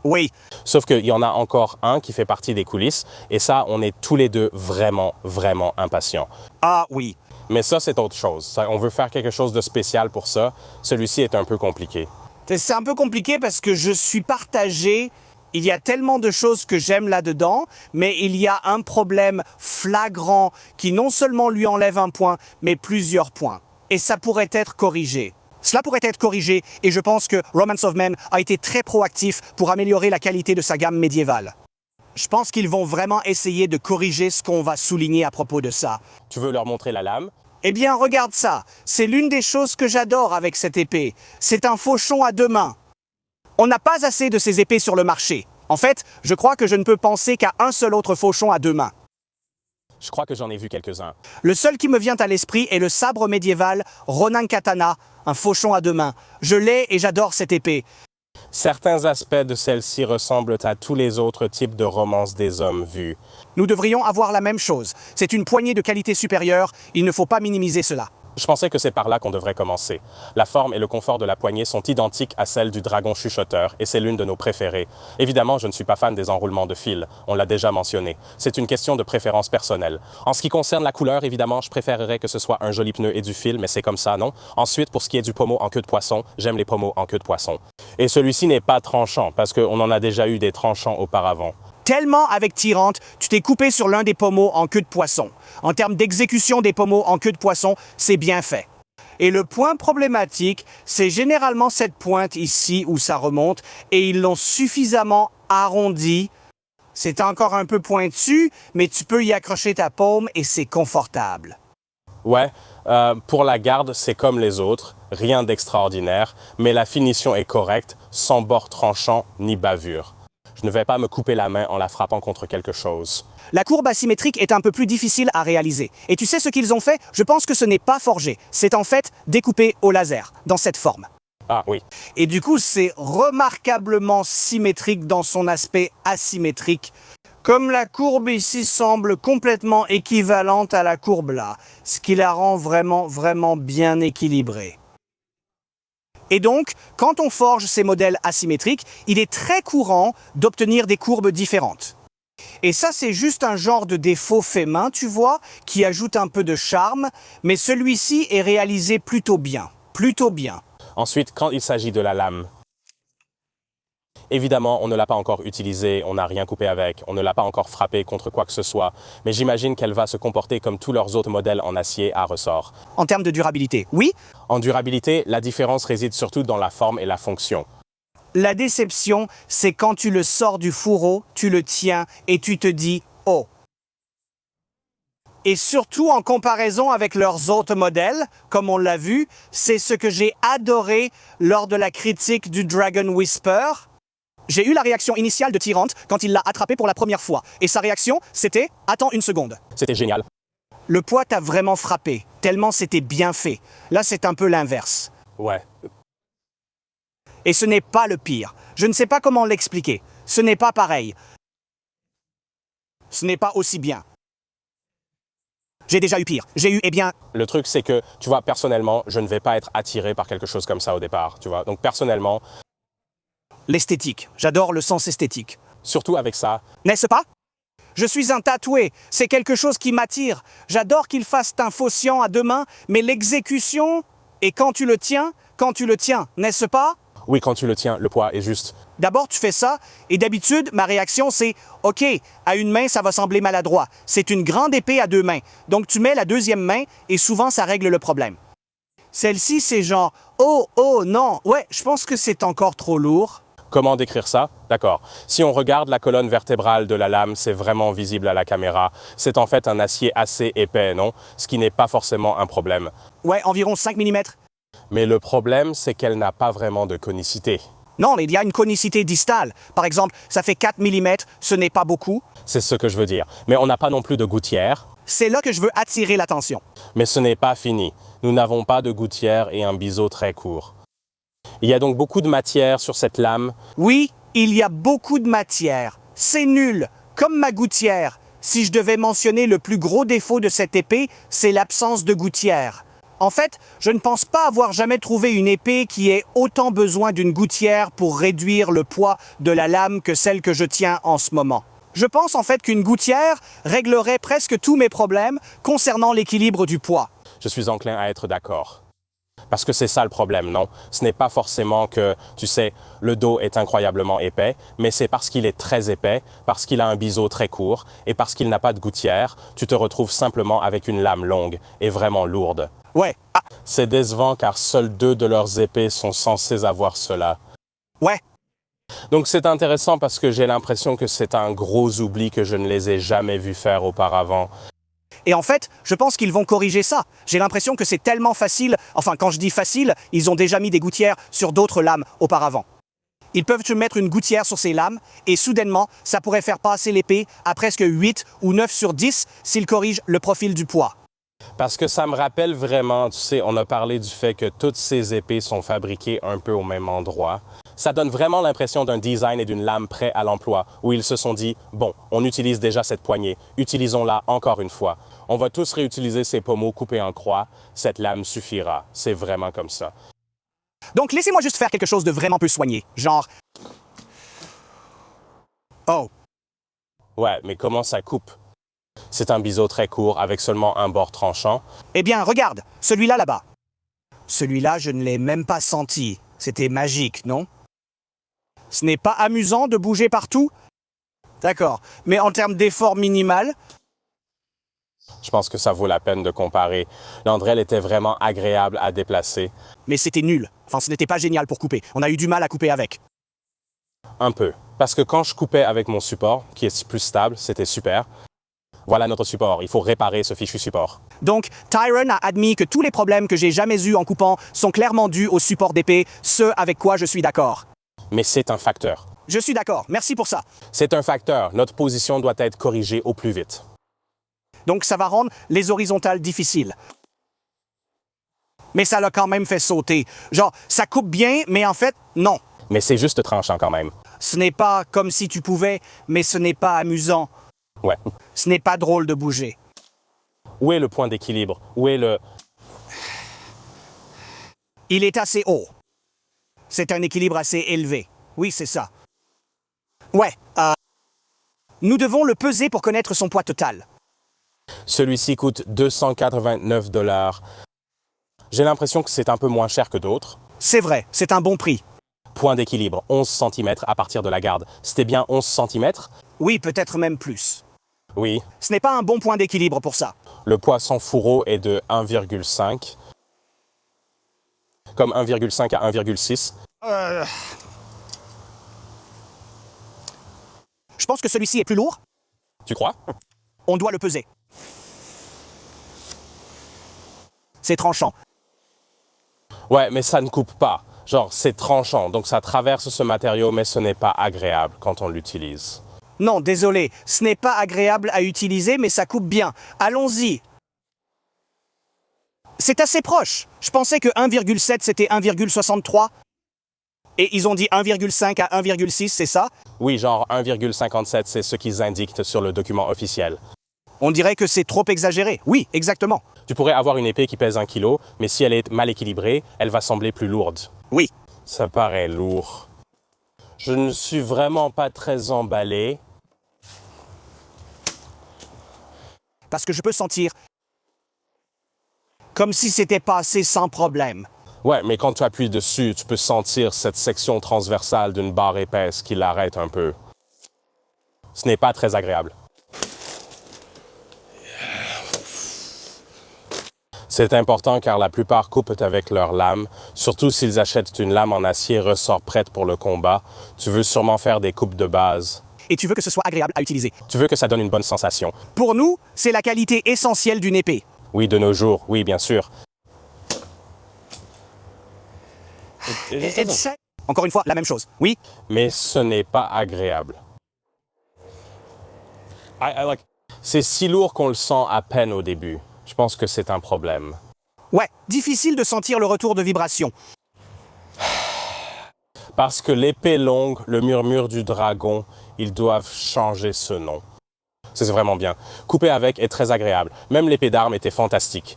Oui. Sauf qu'il y en a encore un qui fait partie des coulisses, et ça, on est tous les deux vraiment, vraiment impatients. Ah oui. Mais ça, c'est autre chose. On veut faire quelque chose de spécial pour ça. Celui-ci est un peu compliqué. C'est un peu compliqué parce que je suis partagé. Il y a tellement de choses que j'aime là-dedans, mais il y a un problème flagrant qui non seulement lui enlève un point, mais plusieurs points. Et ça pourrait être corrigé. Cela pourrait être corrigé et je pense que Romance of Men a été très proactif pour améliorer la qualité de sa gamme médiévale. Je pense qu'ils vont vraiment essayer de corriger ce qu'on va souligner à propos de ça. Tu veux leur montrer la lame? Eh bien, regarde ça. C'est l'une des choses que j'adore avec cette épée. C'est un fauchon à deux mains. On n'a pas assez de ces épées sur le marché. En fait, je crois que je ne peux penser qu'à un seul autre fauchon à deux mains. Je crois que j'en ai vu quelques-uns. Le seul qui me vient à l'esprit est le sabre médiéval Ronin Katana, un fauchon à deux mains. Je l'ai et j'adore cette épée. Certains aspects de celle-ci ressemblent à tous les autres types de romances des hommes vus. Nous devrions avoir la même chose. C'est une poignée de qualité supérieure, il ne faut pas minimiser cela. Je pensais que c'est par là qu'on devrait commencer. La forme et le confort de la poignée sont identiques à celles du dragon chuchoteur, et c'est l'une de nos préférées. Évidemment, je ne suis pas fan des enroulements de fil, on l'a déjà mentionné. C'est une question de préférence personnelle. En ce qui concerne la couleur, évidemment, je préférerais que ce soit un joli pneu et du fil, mais c'est comme ça, non? Ensuite, pour ce qui est du pommeau en queue de poisson, j'aime les pommeaux en queue de poisson. Et celui-ci n'est pas tranchant, parce qu'on en a déjà eu des tranchants auparavant. Tellement avec Tyrante, tu t'es coupé sur l'un des pommeaux en queue de poisson. En termes d'exécution des pommeaux en queue de poisson, c'est bien fait. Et le point problématique, c'est généralement cette pointe ici où ça remonte, et ils l'ont suffisamment arrondi. C'est encore un peu pointu, mais tu peux y accrocher ta paume et c'est confortable. Ouais, pour la garde, c'est comme les autres, rien d'extraordinaire, mais la finition est correcte, sans bord tranchant ni bavure. Je ne vais pas me couper la main en la frappant contre quelque chose. La courbe asymétrique est un peu plus difficile à réaliser. Et tu sais ce qu'ils ont fait? Je pense que ce n'est pas forgé. C'est en fait découpé au laser, dans cette forme. Ah oui. Et du coup, c'est remarquablement symétrique dans son aspect asymétrique. Comme la courbe ici semble complètement équivalente à la courbe là, ce qui la rend vraiment, vraiment bien équilibrée. Et donc, quand on forge ces modèles asymétriques, il est très courant d'obtenir des courbes différentes. Et ça, c'est juste un genre de défaut fait main, tu vois, qui ajoute un peu de charme, mais celui-ci est réalisé plutôt bien. Plutôt bien. Ensuite, quand il s'agit de la lame, évidemment, on ne l'a pas encore utilisée, on n'a rien coupé avec, on ne l'a pas encore frappée contre quoi que ce soit, mais j'imagine qu'elle va se comporter comme tous leurs autres modèles en acier à ressort. En termes de durabilité, oui. En durabilité, la différence réside surtout dans la forme et la fonction. La déception, c'est quand tu le sors du fourreau, tu le tiens et tu te dis « Oh ». Et surtout en comparaison avec leurs autres modèles, comme on l'a vu, c'est ce que j'ai adoré lors de la critique du Dragon Whisper. J'ai eu la réaction initiale de Tyrante quand il l'a attrapé pour la première fois. Et sa réaction, c'était « Attends une seconde ». C'était génial. Le poids t'a vraiment frappé, tellement c'était bien fait. Là, c'est un peu l'inverse. Ouais. Et ce n'est pas le pire. Je ne sais pas comment l'expliquer. Ce n'est pas pareil. Ce n'est pas aussi bien. J'ai déjà eu pire. J'ai eu, eh bien... Le truc, c'est que, tu vois, personnellement, je ne vais pas être attiré par quelque chose comme ça au départ, tu vois. Donc, personnellement... L'esthétique. J'adore le sens esthétique. Surtout avec ça. N'est-ce pas? Je suis un tatoué. C'est quelque chose qui m'attire. J'adore qu'il fasse un faucillon à deux mains, mais l'exécution... Et quand tu le tiens, n'est-ce pas? Oui, quand tu le tiens, le poids est juste. D'abord, tu fais ça, et d'habitude, ma réaction, c'est « OK, à une main, ça va sembler maladroit. C'est une grande épée à deux mains. Donc, tu mets la deuxième main, et souvent, ça règle le problème. » Celle-ci, c'est genre « Oh, oh, non, ouais, je pense que c'est encore trop lourd. » Comment décrire ça? D'accord. Si on regarde la colonne vertébrale de la lame, c'est vraiment visible à la caméra. C'est en fait un acier assez épais, non? Ce qui n'est pas forcément un problème. Ouais, environ 5 mm. Mais le problème, c'est qu'elle n'a pas vraiment de conicité. Non, mais il y a une conicité distale. Par exemple, ça fait 4 mm, ce n'est pas beaucoup. C'est ce que je veux dire. Mais on n'a pas non plus de gouttière. C'est là que je veux attirer l'attention. Mais ce n'est pas fini. Nous n'avons pas de gouttière et un biseau très court. Il y a donc beaucoup de matière sur cette lame. Oui, il y a beaucoup de matière. C'est nul, comme ma gouttière. Si je devais mentionner le plus gros défaut de cette épée, c'est l'absence de gouttière. En fait, je ne pense pas avoir jamais trouvé une épée qui ait autant besoin d'une gouttière pour réduire le poids de la lame que celle que je tiens en ce moment. Je pense en fait qu'une gouttière réglerait presque tous mes problèmes concernant l'équilibre du poids. Je suis enclin à être d'accord. Parce que c'est ça le problème, non? Ce n'est pas forcément que, tu sais, le dos est incroyablement épais, mais c'est parce qu'il est très épais, parce qu'il a un biseau très court, et parce qu'il n'a pas de gouttière, tu te retrouves simplement avec une lame longue et vraiment lourde. Ouais, ah, C'est décevant car seuls 2 de leurs épées sont censés avoir cela. ouais. Donc c'est intéressant parce que j'ai l'impression que c'est un gros oubli que je ne les ai jamais vus faire auparavant. Et en fait, je pense qu'ils vont corriger ça. J'ai l'impression que c'est tellement facile, enfin quand je dis facile, ils ont déjà mis des gouttières sur d'autres lames auparavant. Ils peuvent te mettre une gouttière sur ces lames et soudainement, ça pourrait faire passer l'épée à presque 8 ou 9 sur 10 s'ils corrigent le profil du poids. Parce que ça me rappelle vraiment, tu sais, on a parlé du fait que toutes ces épées sont fabriquées un peu au même endroit. Ça donne vraiment l'impression d'un design et d'une lame prêt à l'emploi, où ils se sont dit, bon, on utilise déjà cette poignée, utilisons-la encore une fois. On va tous réutiliser ces pommeaux coupés en croix, cette lame suffira. C'est vraiment comme ça. Donc laissez-moi juste faire quelque chose de vraiment peu soigné, genre... Oh, Ouais, mais comment ça coupe? C'est un biseau très court avec seulement un bord tranchant. eh bien regarde, celui-là là-bas. Celui-là, je ne l'ai même pas senti. C'était magique, non? Ce n'est pas amusant de bouger partout? D'accord, mais en termes d'effort minimal, Je pense que ça vaut la peine de comparer. L'Andrel était vraiment agréable à déplacer. mais c'était nul. Enfin, ce n'était pas génial pour couper. On a eu du mal à couper avec. Un peu. Parce que quand je coupais avec mon support, qui est plus stable, c'était super. Voilà notre support. Il faut réparer ce fichu support. Donc, Tyron a admis que tous les problèmes que j'ai jamais eus en coupant sont clairement dus au support d'épée, ce avec quoi je suis d'accord. Mais c'est un facteur. Je suis d'accord, merci pour ça. C'est un facteur. Notre position doit être corrigée au plus vite. Donc ça va rendre les horizontales difficiles. Mais ça l'a quand même fait sauter. Genre, ça coupe bien, mais en fait, non. Mais c'est juste tranchant quand même. Ce n'est pas comme si tu pouvais, mais ce n'est pas amusant. Ouais. Ce n'est pas drôle de bouger. Où est le point d'équilibre? Où est le... Il est assez haut. C'est un équilibre assez élevé. Oui, c'est ça. Ouais, nous devons le peser pour connaître son poids total. Celui-ci coûte 289 $. J'ai l'impression que c'est un peu moins cher que d'autres. C'est vrai, c'est un bon prix. Point d'équilibre, 11 cm à partir de la garde. C'était bien 11 cm? Oui, peut-être même plus. Oui. Ce n'est pas un bon point d'équilibre pour ça. Le poids sans fourreau est de 1,5. Comme 1,5 à 1,6. Je pense que celui-ci est plus lourd. Tu crois? On doit le peser. C'est tranchant. Ouais, mais ça ne coupe pas. Genre, c'est tranchant, donc ça traverse ce matériau, mais ce n'est pas agréable quand on l'utilise. Non, désolé, ce n'est pas agréable à utiliser, mais ça coupe bien. Allons-y. C'est assez proche. Je pensais que 1,7 c'était 1,63. Et ils ont dit 1,5 à 1,6, c'est ça? Oui, genre 1,57, c'est ce qu'ils indiquent sur le document officiel. On dirait que c'est trop exagéré. Oui, exactement. Tu pourrais avoir une épée qui pèse 1 kg, mais si elle est mal équilibrée, elle va sembler plus lourde. Oui. Ça paraît lourd. Je ne suis vraiment pas très emballé. Parce que je peux sentir comme si c'était passé sans problème. Ouais, mais quand tu appuies dessus, tu peux sentir cette section transversale d'une barre épaisse qui l'arrête un peu. Ce n'est pas très agréable. C'est important car la plupart coupent avec leur lame, surtout s'ils achètent une lame en acier ressort prête pour le combat. Tu veux sûrement faire des coupes de base. Et tu veux que ce soit agréable à utiliser. Tu veux que ça donne une bonne sensation. Pour nous, c'est la qualité essentielle d'une épée. Oui, de nos jours, oui, bien sûr. Encore une fois, la même chose. Oui, Mais ce n'est pas agréable. C'est si lourd qu'on le sent à peine au début. Je pense que c'est un problème. ouais, difficile de sentir le retour de vibration. Parce que l'épée longue, le murmure du dragon, ils doivent changer ce nom. C'est vraiment bien. Couper avec est très agréable. Même l'épée d'armes était fantastique.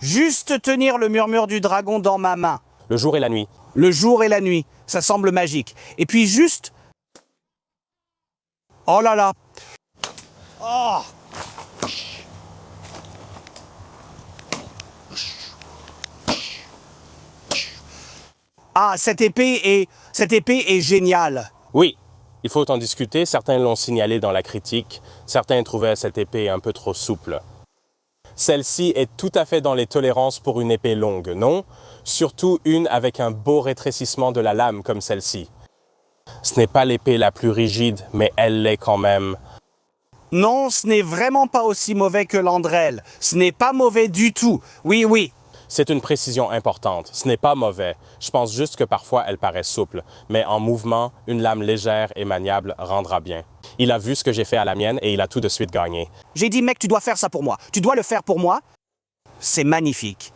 Juste tenir le murmure du dragon dans ma main. Le jour et la nuit. Le jour et la nuit, ça semble magique. Et puis juste... Oh là là. Oh. Ah, cette épée est géniale. Oui, il faut en discuter. Certains l'ont signalé dans la critique. Certains trouvaient cette épée un peu trop souple. Celle-ci est tout à fait dans les tolérances pour une épée longue, non? Surtout une avec un beau rétrécissement de la lame comme celle-ci. Ce n'est pas l'épée la plus rigide, mais elle l'est quand même. Non, ce n'est vraiment pas aussi mauvais que l'Andrel. Ce n'est pas mauvais du tout. Oui, oui. C'est une précision importante. Ce n'est pas mauvais. Je pense juste que parfois elle paraît souple. Mais en mouvement, une lame légère et maniable rendra bien. Il a vu ce que j'ai fait à la mienne et il a tout de suite gagné. J'ai dit, mec, tu dois faire ça pour moi. Tu dois le faire pour moi. C'est magnifique.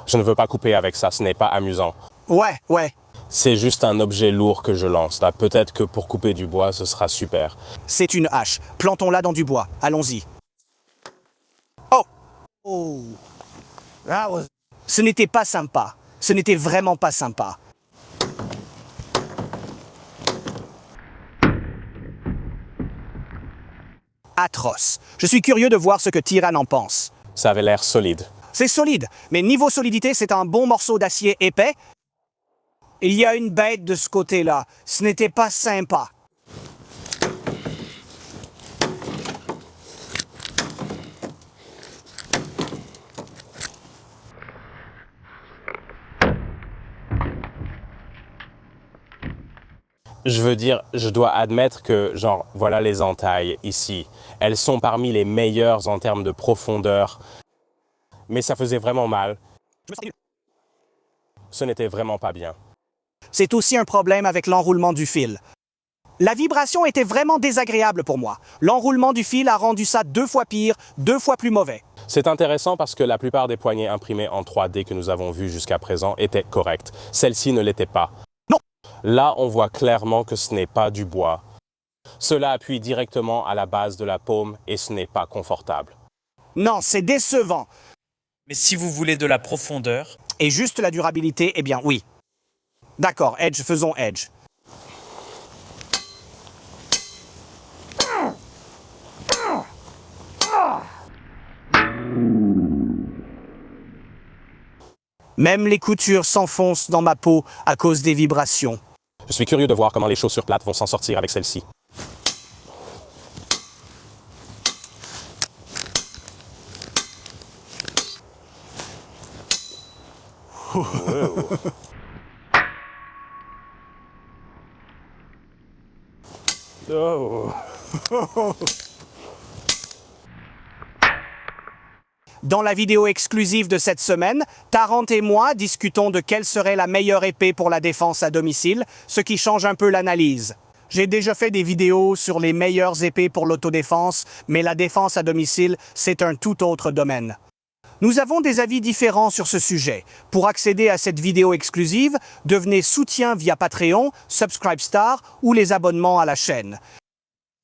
Je ne veux pas couper avec ça, ce n'est pas amusant. Ouais, ouais. C'est juste un objet lourd que je lance. Là, peut-être que pour couper du bois, ce sera super. C'est une hache. Plantons-la dans du bois. Allons-y. Oh! Oh! Ce n'était pas sympa. Ce n'était vraiment pas sympa. Atroce. Je suis curieux de voir ce que Tyrann en pense. Ça avait l'air solide. C'est solide, mais niveau solidité, c'est un bon morceau d'acier épais. Il y a une bête de ce côté-là. Ce n'était pas sympa. Je veux dire, je dois admettre que, genre, voilà les entailles ici. Elles sont parmi les meilleures en termes de profondeur. Mais ça faisait vraiment mal. Ce n'était vraiment pas bien. C'est aussi un problème avec l'enroulement du fil. La vibration était vraiment désagréable pour moi. L'enroulement du fil a rendu ça 2 fois pire, 2 fois plus mauvais. C'est intéressant parce que la plupart des poignées imprimées en 3D que nous avons vues jusqu'à présent étaient correctes. Celle-ci ne l'était pas. Non! Là, on voit clairement que ce n'est pas du bois. Cela appuie directement à la base de la paume et ce n'est pas confortable. Non, c'est décevant. Mais si vous voulez de la profondeur, Et juste la durabilité, eh bien oui. D'accord, Edge, faisons Edge. Même les coutures s'enfoncent dans ma peau à cause des vibrations. Je suis curieux de voir comment les chaussures plates vont s'en sortir avec celle-ci. Oh. Dans la vidéo exclusive de cette semaine, Tarrant et moi discutons de quelle serait la meilleure épée pour la défense à domicile, ce qui change un peu l'analyse. J'ai déjà fait des vidéos sur les meilleures épées pour l'autodéfense, mais la défense à domicile, c'est un tout autre domaine. Nous avons des avis différents sur ce sujet. Pour accéder à cette vidéo exclusive, devenez soutien via Patreon, Subscribestar ou les abonnements à la chaîne.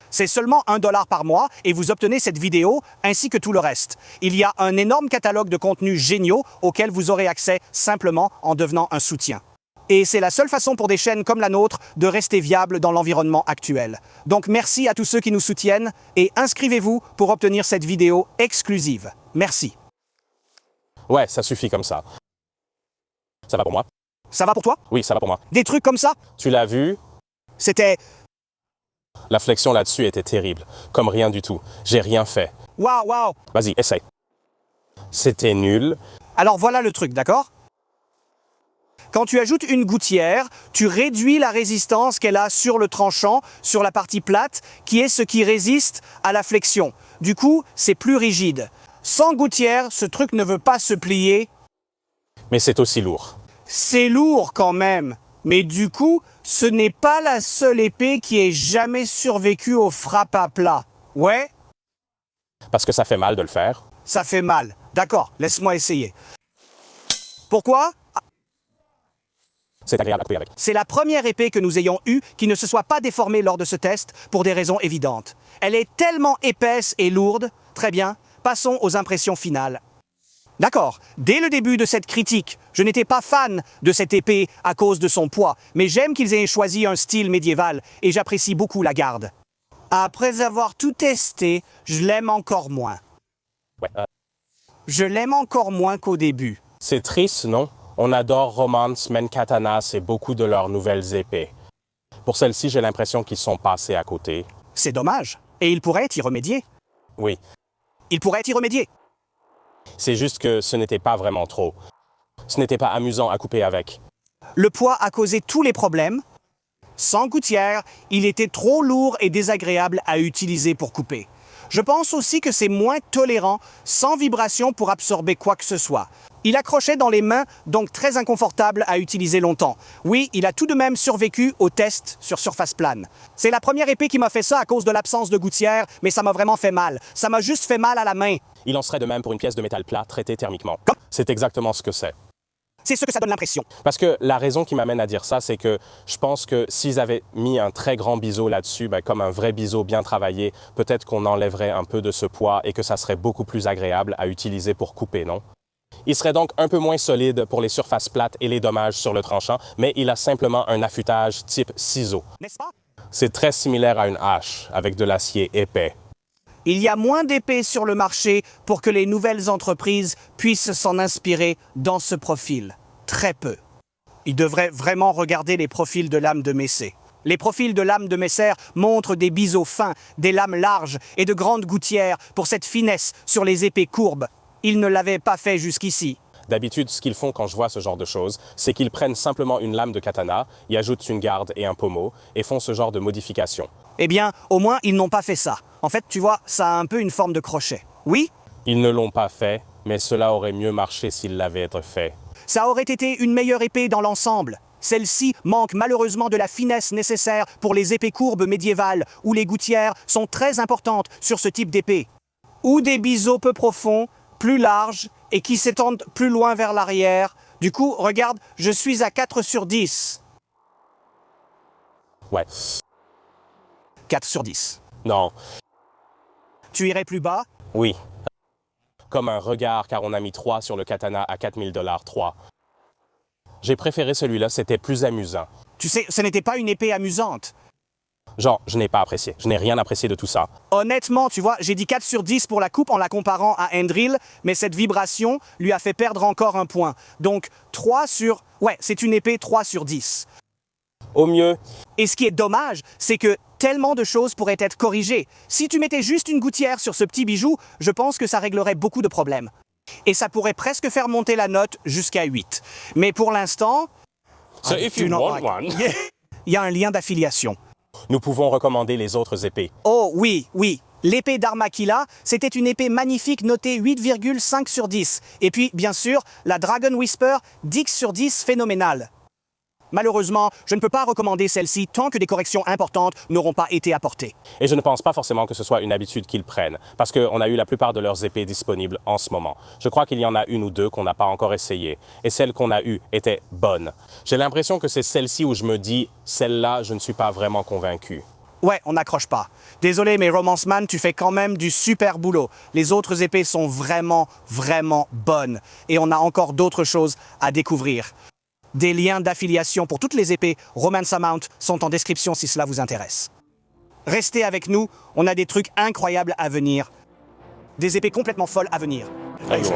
C'est seulement $1 par mois et vous obtenez cette vidéo ainsi que tout le reste. Il y a un énorme catalogue de contenus géniaux auxquels vous aurez accès simplement en devenant un soutien. Et c'est la seule façon pour des chaînes comme la nôtre de rester viables dans l'environnement actuel. Donc merci à tous ceux qui nous soutiennent et inscrivez-vous pour obtenir cette vidéo exclusive. Merci. Ouais, ça suffit comme ça. Ça va pour moi? Ça va pour toi? Oui, ça va pour moi. Des trucs comme ça? Tu l'as vu? C'était... La flexion là-dessus était terrible. Comme rien du tout. J'ai rien fait. Waouh, waouh! Vas-y, essaye. C'était nul. Alors voilà le truc, d'accord? Quand tu ajoutes une gouttière, tu réduis la résistance qu'elle a sur le tranchant, sur la partie plate, qui est ce qui résiste à la flexion. Du coup, c'est plus rigide. Sans gouttière, ce truc ne veut pas se plier. Mais c'est aussi lourd. C'est lourd quand même. Mais du coup, ce n'est pas la seule épée qui ait jamais survécu aux frappes à plat. Ouais? Parce que ça fait mal de le faire. Ça fait mal. D'accord, laisse-moi essayer. Pourquoi? C'est agréable à couper avec. C'est la première épée que nous ayons eue qui ne se soit pas déformée lors de ce test pour des raisons évidentes. Elle est tellement épaisse et lourde, très bien, Passons aux impressions finales. D'accord, dès le début de cette critique, je n'étais pas fan de cette épée à cause de son poids, mais j'aime qu'ils aient choisi un style médiéval et j'apprécie beaucoup la garde. Après avoir tout testé, je l'aime encore moins. Ouais, Je l'aime encore moins qu'au début. c'est triste, non? On adore Romance, Menkatanas et beaucoup de leurs nouvelles épées. Pour celles-ci, j'ai l'impression qu'ils sont passés à côté. C'est dommage, et il pourrait y remédier. Oui, Il pourrait y remédier. c'est juste que ce n'était pas vraiment trop. Ce n'était pas amusant à couper avec. Le poids a causé tous les problèmes. Sans gouttière, il était trop lourd et désagréable à utiliser pour couper. Je pense aussi que c'est moins tolérant, sans vibration pour absorber quoi que ce soit. Il accrochait dans les mains, donc très inconfortable à utiliser longtemps. Oui, il a tout de même survécu au test sur surface plane. C'est la première épée qui m'a fait ça à cause de l'absence de gouttière, mais ça m'a vraiment fait mal. Ça m'a juste fait mal à la main. Il en serait de même pour une pièce de métal plat traitée thermiquement. Comme- C'est exactement ce que c'est. C'est ce que ça donne l'impression. Parce que la raison qui m'amène à dire ça, c'est que je pense que s'ils avaient mis un très grand biseau là-dessus, comme un vrai biseau bien travaillé, peut-être qu'on enlèverait un peu de ce poids et que ça serait beaucoup plus agréable à utiliser pour couper, non? Il serait donc un peu moins solide pour les surfaces plates et les dommages sur le tranchant, mais il a simplement un affûtage type ciseau. N'est-ce pas? C'est très similaire à une hache, avec de l'acier épais. Il y a moins d'épées sur le marché pour que les nouvelles entreprises puissent s'en inspirer dans ce profil. Très peu. Ils devraient vraiment regarder les profils de lames de Messé. Les profils de lames de Messer montrent des biseaux fins, des lames larges et de grandes gouttières pour cette finesse sur les épées courbes. Ils ne l'avaient pas fait jusqu'ici. D'habitude, ce qu'ils font quand je vois ce genre de choses, c'est qu'ils prennent simplement une lame de katana, y ajoutent une garde et un pommeau, et font ce genre de modification. Eh bien, au moins, ils n'ont pas fait ça. En fait, tu vois, ça a un peu une forme de crochet. Oui, Ils ne l'ont pas fait, mais cela aurait mieux marché s'ils l'avaient fait. ça aurait été une meilleure épée dans l'ensemble. Celle-ci manque malheureusement de la finesse nécessaire pour les épées courbes médiévales, où les gouttières sont très importantes sur ce type d'épée. Ou des biseaux peu profonds, plus larges, et qui s'étendent plus loin vers l'arrière. Du coup, regarde, je suis à 4 sur 10. Ouais. 4 sur 10. Non. Tu irais plus bas? Oui. Comme un regard, car on a mis 3 sur le katana à 4000 $, 3. J'ai préféré celui-là, c'était plus amusant. Tu sais, ce n'était pas une épée amusante. Genre, je n'ai pas apprécié. Je n'ai rien apprécié de tout ça. Honnêtement, tu vois, j'ai dit 4 sur 10 pour la coupe en la comparant à Endril, mais cette vibration lui a fait perdre encore un point. Donc 3 sur... Ouais, c'est une épée 3 sur 10. Au mieux, Et ce qui est dommage, c'est que tellement de choses pourraient être corrigées. Si tu mettais juste une gouttière sur ce petit bijou, je pense que ça réglerait beaucoup de problèmes. Et ça pourrait presque faire monter la note jusqu'à 8. Mais pour l'instant... So I if do you not want like- one, Il y a un lien d'affiliation. nous pouvons recommander les autres épées. Oh oui, oui. L'épée d'Armakila, c'était une épée magnifique notée 8,5 sur 10. Et puis, bien sûr, la Dragon Whisper, 10 sur 10, phénoménale. Malheureusement, je ne peux pas recommander celle-ci tant que des corrections importantes n'auront pas été apportées. Et je ne pense pas forcément que ce soit une habitude qu'ils prennent, parce qu'on a eu la plupart de leurs épées disponibles en ce moment. Je crois qu'il y en a une ou deux qu'on n'a pas encore essayées, et celle qu'on a eue était bonne. J'ai l'impression que c'est celle-ci où je me dis, celle-là, je ne suis pas vraiment convaincu. Ouais, on n'accroche pas. Désolé, mais Romance Man, tu fais quand même du super boulot. Les autres épées sont vraiment, vraiment bonnes. Et on a encore d'autres choses à découvrir. Des liens d'affiliation pour toutes les épées Romance Mount sont en description si cela vous intéresse. Restez avec nous, on a des trucs incroyables à venir. Des épées complètement folles à venir. Allons,